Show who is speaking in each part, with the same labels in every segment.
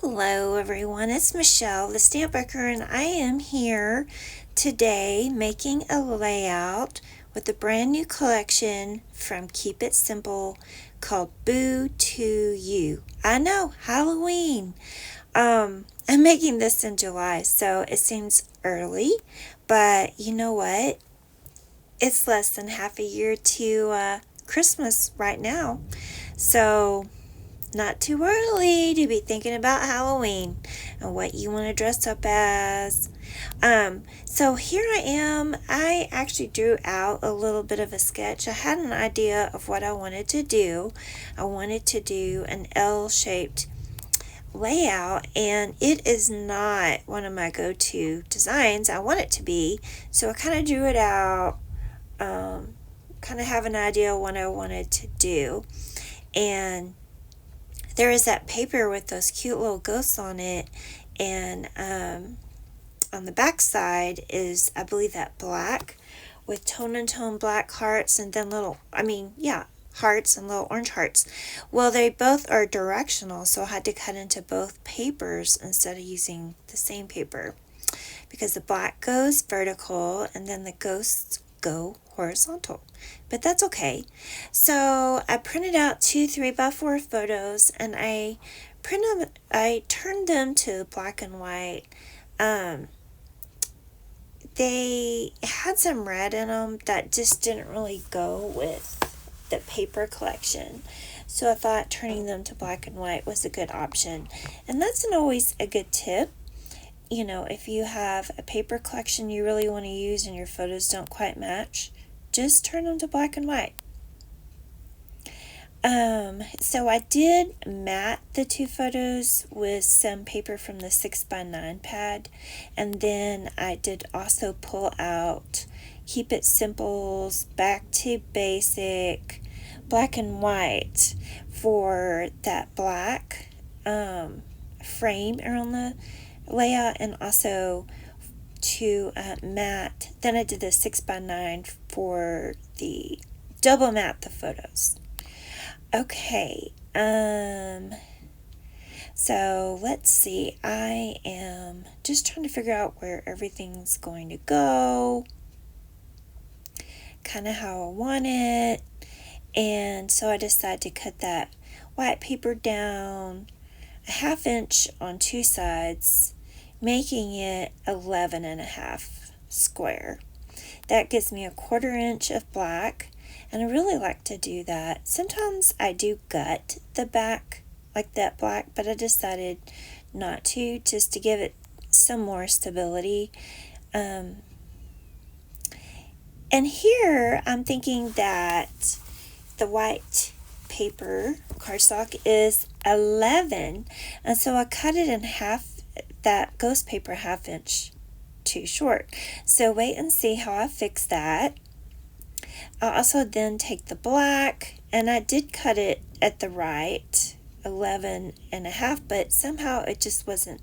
Speaker 1: Hello everyone, it's Michelle, the stamp booker, and I am here today making a layout with a brand new collection from Keep It Simple called Boo to You. I know, Halloween. I'm making this in July, so it seems early, but you know what? It's less than half a year to Christmas right now, so not too early to be thinking about Halloween and what you want to dress up as. So here I am. I actually drew out a little bit of a sketch. I had an idea of what I wanted to do. I wanted to do an L-shaped layout, and it is not one of my go-to designs. I want it to be, so I kind of drew it out, kind of have an idea of what I wanted to do. And there is that paper with those cute little ghosts on it, and on the back side is, I believe, that black with tone-and-tone black hearts, and then hearts and little orange hearts. Well, they both are directional, so I had to cut into both papers instead of using the same paper, because the black goes vertical and then the ghosts go horizontal, but that's okay. So I printed out 2 3x4 photos, and I turned them to black and white. They had some red in them that just didn't really go with the paper collection, so I thought turning them to black and white was a good option. And that's always a good tip. You know, if you have a paper collection you really want to use and your photos don't quite match, just turn them to black and white. So I did mat the 2 photos with some paper from the 6x9 pad, and then I did also pull out Keep It Simple's Back to Basic black and white for that black frame around the layout, and also to mat. Then I did the 6x9 for the double mat the photos. Okay, so let's see. I am just trying to figure out where everything's going to go, kind of how I want it. And so I decided to cut that white paper down a 1/2 inch on 2 sides, making it 11.5 square. That gives me a 1/4 inch of black, and I really like to do that. Sometimes I do gut the back like that black, but I decided not to, just to give it some more stability. And here I'm thinking that the white paper cardstock is 11, and so I cut it in half, that ghost paper 1/2 inch too short. So wait and see how I fix that. I'll also then take the black, and I did cut it at the right 11.5, but somehow it just wasn't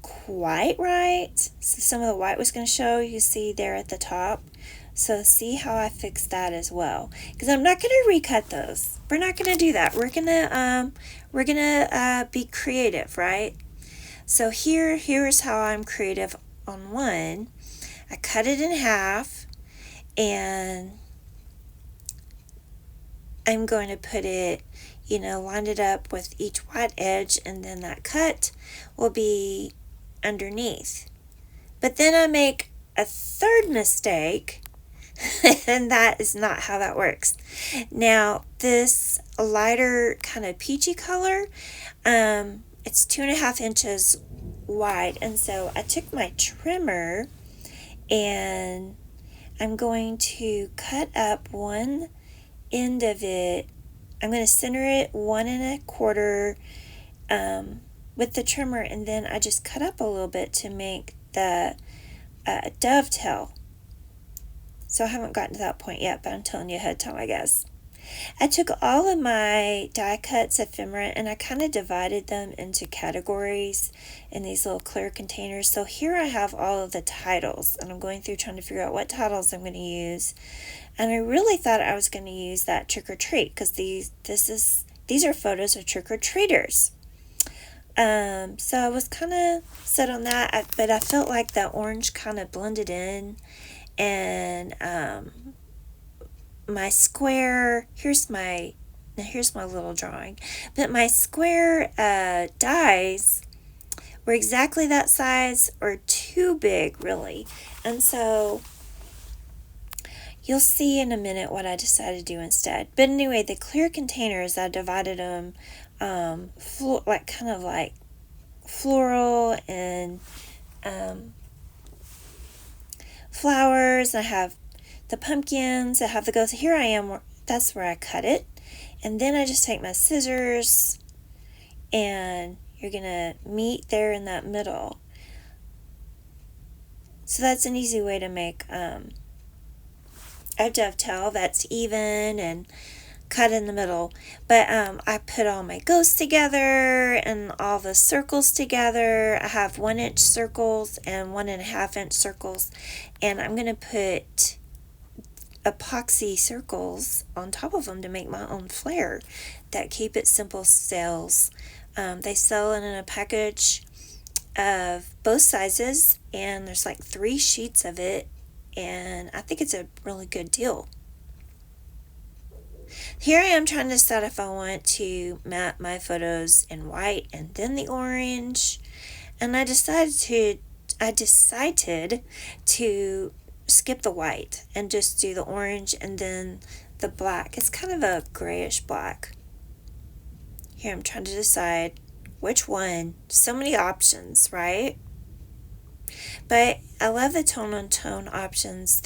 Speaker 1: quite right. So some of the white was going to show, you see there at the top. So see how I fix that as well, because I'm not going to recut those. We're not going to do that. We're gonna be creative, right? So here's how I'm creative on one. I cut it in half, and I'm going to put it, line it up with each white edge, and then that cut will be underneath. But then I make a third mistake, and that is not how that works. Now, this lighter kind of peachy color, it's 2.5 inches wide, and so I took my trimmer, and I'm going to cut up one end of it. I'm going to center it 1.25 with the trimmer, and then I just cut up a little bit to make the dovetail. So I haven't gotten to that point yet, but I'm telling you ahead of time, I guess. I took all of my die cuts ephemera, and I kind of divided them into categories in these little clear containers. So here I have all of the titles, and I'm going through trying to figure out what titles I'm going to use. And I really thought I was going to use that trick or treat, because these are photos of trick or treaters. So I was kind of set on that, but I felt like the orange kind of blended in, and my square, here's my little drawing, but my square dies were exactly that size or too big, really. And so you'll see in a minute what I decided to do instead. But anyway, the clear containers, I divided them kind of like floral and flowers. I have the pumpkins, I have the goats. Here I am, that's where I cut it. And then I just take my scissors, and you're gonna meet there in that middle. So that's an easy way to make a dovetail that's even and cut in the middle. But I put all my ghosts together and all the circles together. I have 1-inch circles and 1.5-inch circles, and I'm gonna put Epoxy Circles on top of them to make my own flare that Keep It Simple sells. They sell it in a package of both sizes, and there's like 3 sheets of it, and I think it's a really good deal. Here I am trying to decide if I want to map my photos in white and then the orange, and I decided to skip the white and just do the orange and then the black. It's kind of a grayish black. Here I'm trying to decide which one. So many options, right? But I love the tone-on-tone options.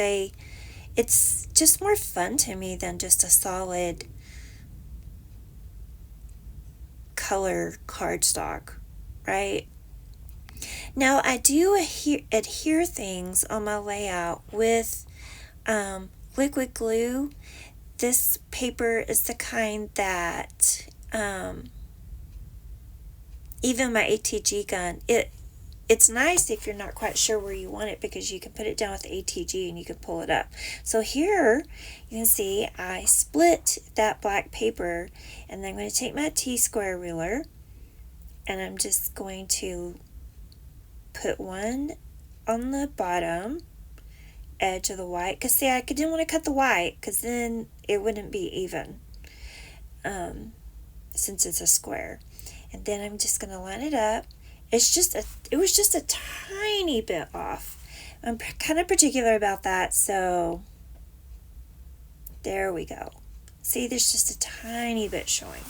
Speaker 1: It's just more fun to me than just a solid color cardstock, right? Now I do adhere things on my layout with liquid glue. This paper is the kind that even my ATG gun, it's nice if you're not quite sure where you want it, because you can put it down with the ATG and you can pull it up. So here you can see I split that black paper, and then I'm going to take my T-square ruler, and I'm just going to put one on the bottom edge of the white, because see, I didn't want to cut the white because then it wouldn't be even, since it's a square. And then I'm just going to line it up. It was just a tiny bit off. I'm kind of particular about that, so there we go. See, there's just a tiny bit showing.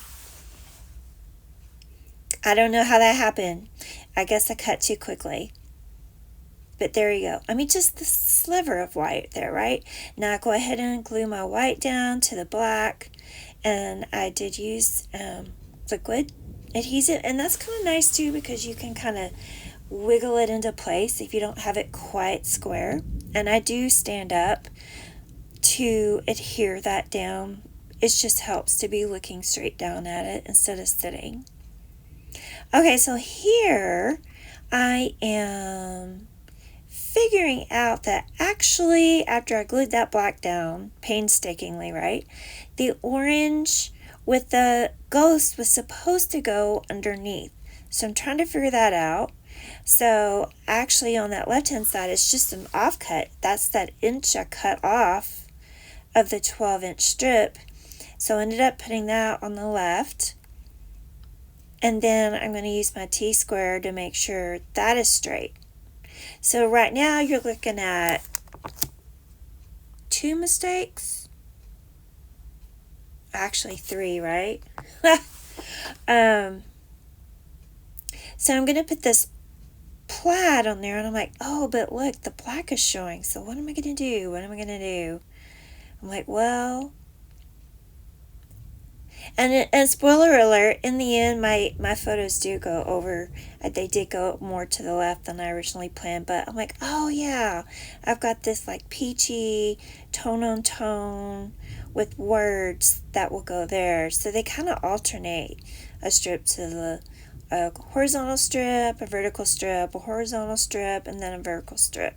Speaker 1: I don't know how that happened. I guess I cut too quickly. But there you go. I mean, just the sliver of white there, right? Now I go ahead and glue my white down to the black, and I did use liquid adhesive, and that's kind of nice too, because you can kind of wiggle it into place if you don't have it quite square. And I do stand up to adhere that down. It just helps to be looking straight down at it instead of sitting. Okay, so here I am figuring out that actually, after I glued that black down painstakingly, right, the orange with the ghost was supposed to go underneath. So I'm trying to figure that out. So actually on that left hand side, it's just an offcut. That's that inch I cut off of the 12-inch strip. So I ended up putting that on the left. And then I'm going to use my T-square to make sure that is straight. So right now you're looking at 2 mistakes. Actually 3, right? So I'm going to put this plaid on there, and I'm like, oh, but look, the black is showing. So what am I going to do? I'm like, well, and spoiler alert, in the end, my photos do go over. They did go more to the left than I originally planned, but I'm like, oh yeah, I've got this like peachy tone on tone with words that will go there. So they kind of alternate a strip to a horizontal strip, a vertical strip, a horizontal strip, and then a vertical strip.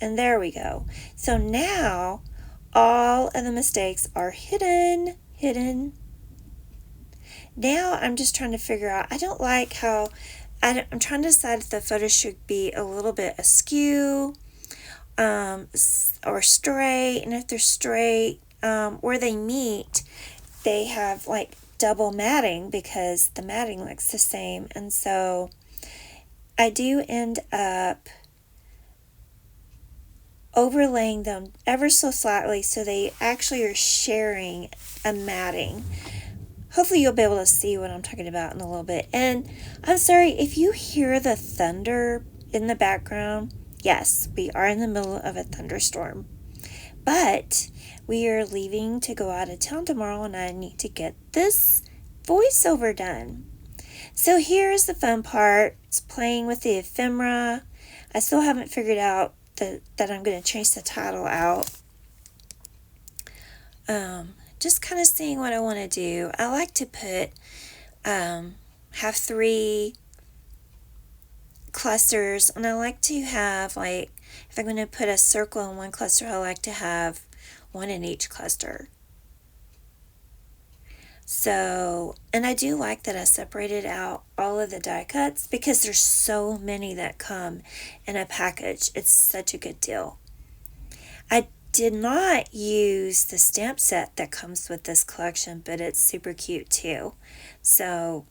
Speaker 1: And there we go. So now all of the mistakes are hidden. Now I'm just trying to figure out, I don't like how, I'm trying to decide if the photos should be a little bit askew or straight, and if they're straight, where they meet, they have like double matting because the matting looks the same, and so I do end up overlaying them ever so slightly so they actually are sharing a matting. Hopefully you'll be able to see what I'm talking about in a little bit. And I'm sorry if you hear the thunder in the background. Yes, we are in the middle of a thunderstorm. But we are leaving to go out of town tomorrow, and I need to get this voiceover done. So here's the fun part. It's playing with the ephemera. I still haven't figured out that I'm going to change the title out. Just kind of seeing what I want to do. I like to put, have 3 clusters, and I like to have, like, if I'm going to put a circle in one cluster, I like to have 1 in each cluster. So, and I do like that I separated out all of the die cuts because there's so many that come in a package. It's such a good deal. I did not use the stamp set that comes with this collection, but it's super cute too. So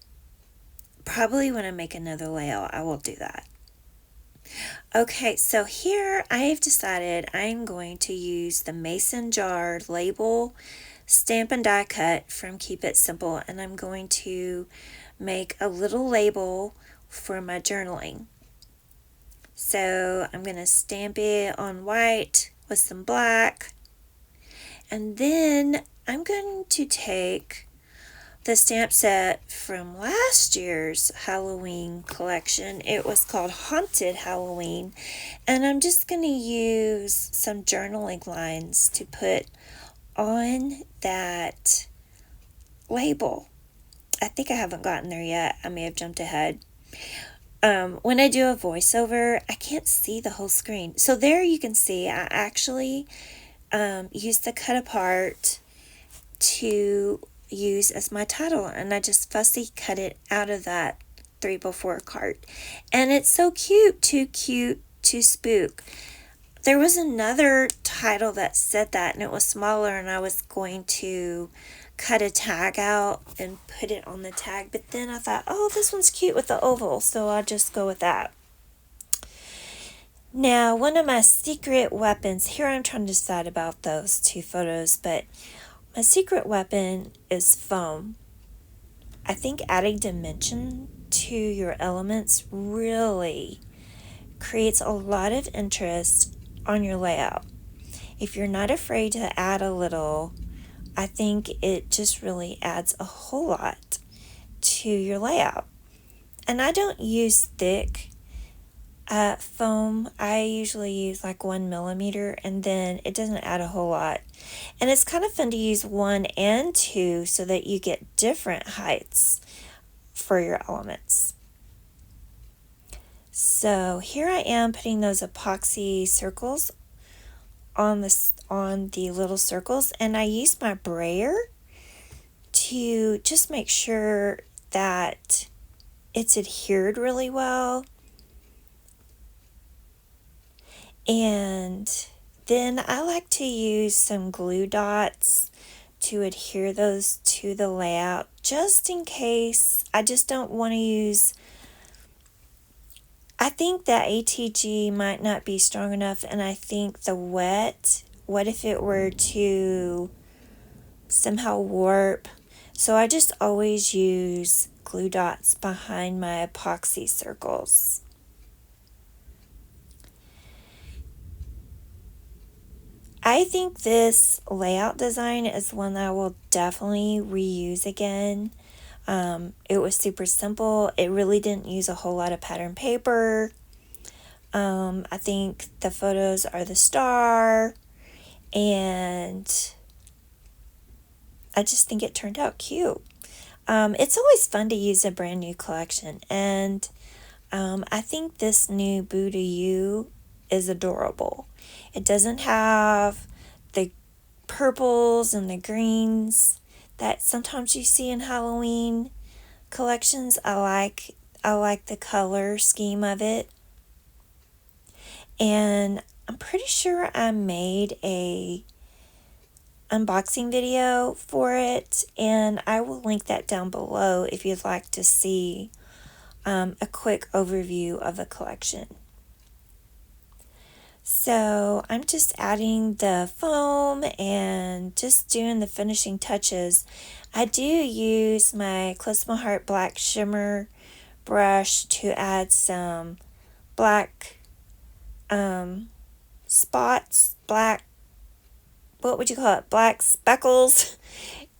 Speaker 1: probably when I make another layout, I will do that. Okay, so here I have decided I'm going to use the mason jar label stamp and die cut from Keep It Simple, and I'm going to make a little label for my journaling. So I'm going to stamp it on white with some black, and then I'm going to take the stamp set from last year's Halloween collection. It was called Haunted Halloween, and I'm just going to use some journaling lines to put on that label. I think I haven't gotten there yet. I may have jumped ahead. When I do a voiceover, I can't see the whole screen. So there you can see I actually use the cut apart to use as my title, and I just fussy cut it out of that 3x4 card. And it's so cute to spook. There was another title that said that, and it was smaller, and I was going to cut a tag out and put it on the tag, but then I thought, oh, this one's cute with the oval, so I'll just go with that. Now, one of my secret weapons, here I'm trying to decide about those 2 photos, but my secret weapon is foam. I think adding dimension to your elements really creates a lot of interest on your layout. If you're not afraid to add a little, I think it just really adds a whole lot to your layout. And I don't use thick foam. I usually use like 1mm, and then it doesn't add a whole lot. And it's kind of fun to use 1 and 2 so that you get different heights for your elements. So here I am putting those epoxy circles on the little circles, and I use my brayer to just make sure that it's adhered really well. And then I like to use some glue dots to adhere those to the layout, just in case. I just don't want to use, I think that ATG might not be strong enough, and I think the wet, what if it were to somehow warp? So I just always use glue dots behind my epoxy circles. I think this layout design is one that I will definitely reuse again. It was super simple. It really didn't use a whole lot of pattern paper. I think the photos are the star, and I just think it turned out cute. It's always fun to use a brand new collection, and I think this new Boo to You is adorable. It doesn't have the purples and the greens that sometimes you see in Halloween. collections. I like the color scheme of it. And I'm pretty sure I made a unboxing video for it, and I will link that down below if you'd like to see a quick overview of the collection. So I'm just adding the foam and just doing the finishing touches. I do use my Close to My Heart black shimmer brush to add some black spots, black, what would you call it, black speckles.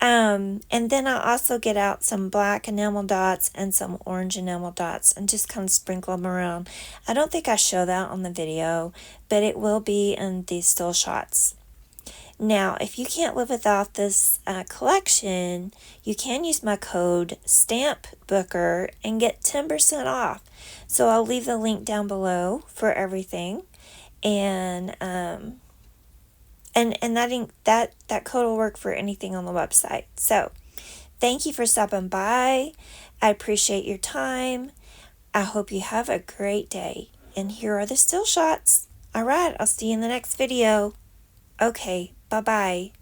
Speaker 1: And then I also get out some black enamel dots and some orange enamel dots and just kind of sprinkle them around. I don't think I show that on the video, but it will be in these still shots. Now, if you can't live without this collection, you can use my code STAMPBOOKER and get 10% off. So I'll leave the link down below for everything. And that code will work for anything on the website. So thank you for stopping by. I appreciate your time. I hope you have a great day. And here are the still shots. All right, I'll see you in the next video. Okay, bye-bye.